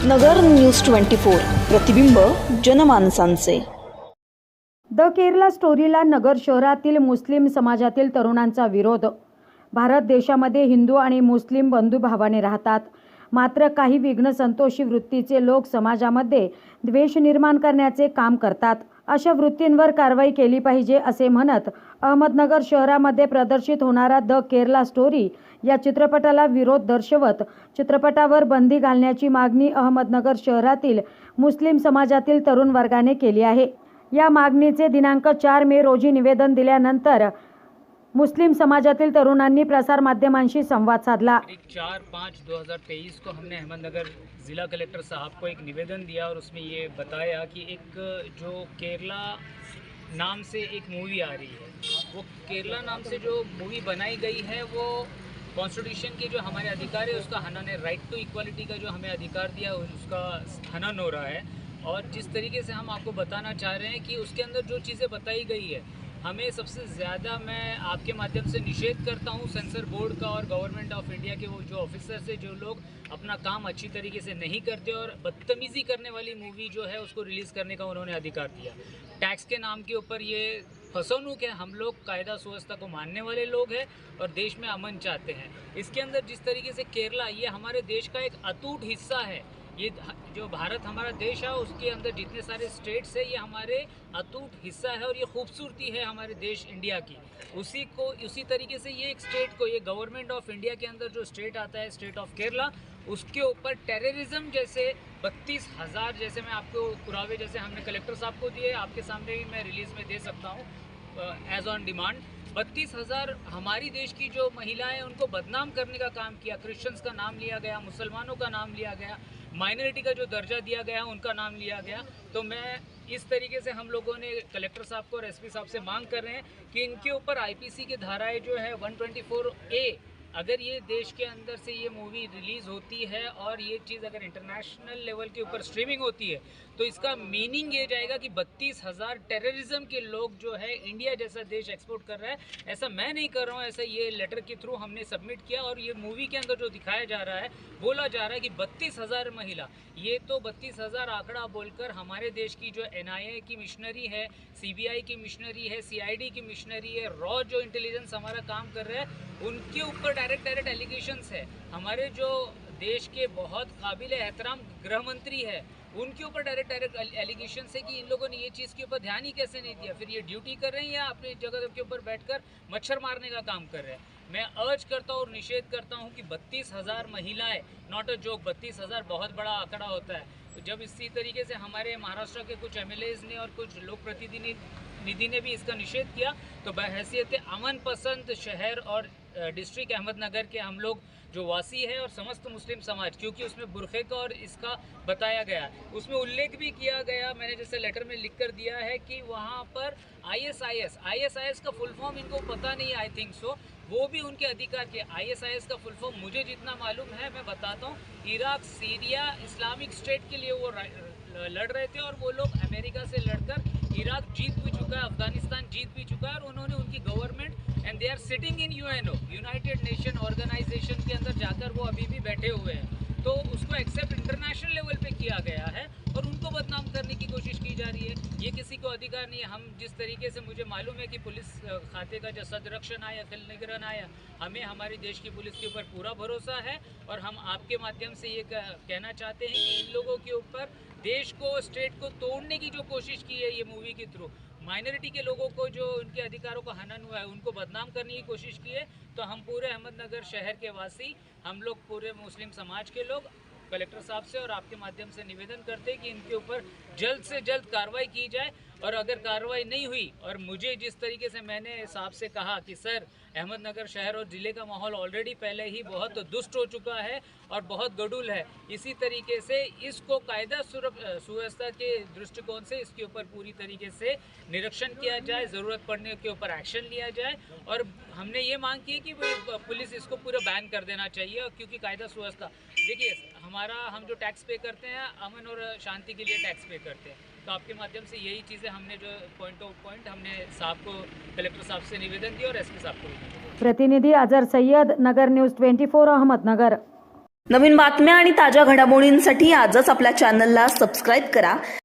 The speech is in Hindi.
नगर न्यूज 24 प्रतिबिंब जनमानसांचे। द केरला स्टोरीला नगर शहरातील मुस्लिम समाजातील तरुणांचा विरोध। भारत देशामध्ये हिंदू आणि मुस्लिम बंधुभावाने राहतात, मात्र काही विघ्न संतोषी वृत्तीचे लोक समाजामध्ये द्वेष निर्माण करण्याचे काम करतात। अशा वृत्तींवर कारवाई केली पाहिजे असे म्हणत अहमदनगर शहरामध्ये प्रदर्शित होणारा द केरला स्टोरी या चित्रपटाला विरोध दर्शवत चित्रपटावर बंदी घालण्याची मागणी अहमदनगर शहरातील मुस्लिम समाजातील तरुण वर्गाने केली आहे। या मागणीचे दिनांक 4 मे रोजी निवेदन दिल्यानंतर मुस्लिम समाजातील तरुणांनी प्रसार माध्यमांशी संवाद साधला। 4/5/2023 को हमने अहमदनगर ज़िला कलेक्टर साहब को एक निवेदन दिया और उसमें ये बताया कि एक जो केरला नाम से एक मूवी आ रही है, वो केरला नाम से जो मूवी बनाई गई है वो कॉन्स्टिट्यूशन के जो हमारे अधिकार है उसका हनन है। राइट टू इक्वालिटी का जो हमें अधिकार दिया उसका हनन हो रहा है। और जिस तरीके से हम आपको बताना चाह रहे हैं कि उसके अंदर जो चीज़ें बताई गई है, हमें सबसे ज़्यादा मैं आपके माध्यम से निषेध करता हूँ सेंसर बोर्ड का और गवर्नमेंट ऑफ इंडिया के वो जो ऑफिसर्स है, जो लोग अपना काम अच्छी तरीके से नहीं करते और बदतमीज़ी करने वाली मूवी जो है उसको रिलीज़ करने का उन्होंने अधिकार दिया। टैक्स के नाम के ऊपर ये फसौनुक है। हम लोग कायदा सुव्यवस्था को मानने वाले लोग हैं और देश में अमन चाहते हैं। इसके अंदर जिस तरीके से केरला ये हमारे देश का एक अटूट हिस्सा है। ये जो भारत हमारा देश है उसके अंदर जितने सारे स्टेट्स है ये हमारे अटूट हिस्सा है और ये खूबसूरती है हमारे देश इंडिया की। उसी तरीके से ये एक स्टेट को, ये गवर्नमेंट ऑफ इंडिया के अंदर जो स्टेट आता है, स्टेट ऑफ केरला, उसके ऊपर टेररिज्म जैसे 32,000 जैसे मैं आपको पुरावे जैसे हमने कलेक्टर साहब को दिए, आपके सामने भी मैं रिलीज़ में दे सकता हूँ एज ऑन डिमांड। 32,000 हमारी देश की जो महिलाएं उनको बदनाम करने का काम किया। क्रिश्चियंस का नाम लिया गया, मुसलमानों का नाम लिया गया, माइनॉरिटी का जो दर्जा दिया गया उनका नाम लिया गया। तो मैं इस तरीके से हम लोगों ने कलेक्टर साहब को और एसपी साहब से मांग कर रहे हैं कि इनके ऊपर आईपीसी की धाराएं जो है 124A, अगर ये देश के अंदर से ये मूवी रिलीज़ होती है और ये चीज़ अगर इंटरनेशनल लेवल के ऊपर स्ट्रीमिंग होती है तो इसका मीनिंग ये जाएगा कि 32,000 टेररिज्म के लोग जो है इंडिया जैसा देश एक्सपोर्ट कर रहा है। ऐसा मैं नहीं कर रहा हूँ, ऐसा ये लेटर के थ्रू हमने सबमिट किया और ये मूवी के अंदर जो दिखाया जा रहा है, बोला जा रहा है कि 32,000 महिला, ये तो 32,000 आंकड़ा बोलकर हमारे देश की जो NIA की मिशनरी है, CBI की मिशनरी है, CID की मिशनरी है, रॉ जो इंटेलिजेंस हमारा काम कर रहा है उनके ऊपर डायरेक्ट एलिगेशंस है। हमारे जो देश के बहुत काबिल एहतराम गृह मंत्री है उनके ऊपर डायरेक्ट एलिगेशन है कि इन लोगों ने ये चीज़ के ऊपर ध्यान ही कैसे नहीं दिया। फिर ये ड्यूटी कर रहे हैं या अपनी जगह के ऊपर बैठकर मच्छर मारने का काम कर रहे हैं। मैं अर्ज करता हूँ और निषेध करता हूँ कि 32,000 महिलाएं, नॉट अ जोक, 32,000 बहुत बड़ा आंकड़ा होता है। तो जब इसी तरीके से हमारे महाराष्ट्र के कुछ MLAs ने और कुछ लोक प्रतिनिधि ने भी इसका निषेध किया, तो बहैसियत अमन पसंद शहर और डिस्ट्रिक्ट अहमदनगर के हम लोग जो वासी है और समस्त मुस्लिम समाज, क्योंकि उसमें बुरखे का और इसका बताया गया, उसमें उल्लेख भी किया गया, मैंने जैसे लेटर में लिख कर दिया है कि वहाँ पर ISIS का फुल फॉर्म इनको पता नहीं, आई थिंक सो, वो भी उनके अधिकार के। ISIS का फुल फॉर्म मुझे जितना मालूम है मैं बताता हूँ, इराक, सीरिया, इस्लामिक स्टेट के लिए वो लड़ रहे थे और वो लोग अमेरिका से लड़कर इराक जीत भी चुका है, अफगानिस्तान जीत भी चुका है और उन्होंने उनकी government and they are sitting in UNO, United Nation Organisation के अंदर जाकर वो अभी भी बैठे हुए हैं। तो उसको एक्सेप्ट इंटरनेशनल लेवल पे किया गया है और उनको बदनाम करने की कोशिश की जा रही है। ये किसी को अधिकार नहीं है। हम जिस तरीके से मुझे मालूम है कि पुलिस खाते का जो सदरक्षण आया, खिल निगरान आया, हमें हमारी देश की पुलिस के ऊपर पूरा भरोसा है और हम आपके माध्यम से ये कहना चाहते हैं कि इन लोगों के ऊपर देश को, स्टेट को तोड़ने की जो कोशिश की है ये मूवी के थ्रू, माइनॉरिटी के लोगों को जो उनके अधिकारों का हनन हुआ है उनको बदनाम करने की कोशिश की है, तो हम पूरे अहमदनगर शहर के वासी, हम लोग पूरे मुस्लिम समाज के लोग कलेक्टर साहब से और आपके माध्यम से निवेदन करते हैं कि इनके ऊपर जल्द से जल्द कार्रवाई की जाए। और अगर कार्रवाई नहीं हुई और मुझे जिस तरीके से मैंने साहब से कहा कि सर अहमदनगर शहर और ज़िले का माहौल ऑलरेडी पहले ही बहुत दुष्ट हो चुका है और बहुत गडूल है, इसी तरीके से इसको कायदा सुव्यवस्था के दृष्टिकोण से इसके ऊपर पूरी तरीके से निरीक्षण किया जाए, ज़रूरत पड़ने के ऊपर एक्शन लिया जाए। और हमने ये मांग की है कि पुलिस इसको पूरा बैन कर देना चाहिए, क्योंकि कायदा सुव्यवस्था, देखिए हम जो टैक्स पे करते हैं अमन और शांति के लिए टैक्स पे करते हैं, तो आपके माध्यम से यही चीज़ें हमने जो पॉइंट हमने साहब को, कलेक्टर साहब से निवेदन दिया और SP साहब को। प्रतिनिधि अजहर सय्यद, नगर न्यूज 24 अहमदनगर। नवीन बातम्या आणि ताज्या घडामोडींसाठी आजच आपल्या चॅनलला सबस्क्राईब करा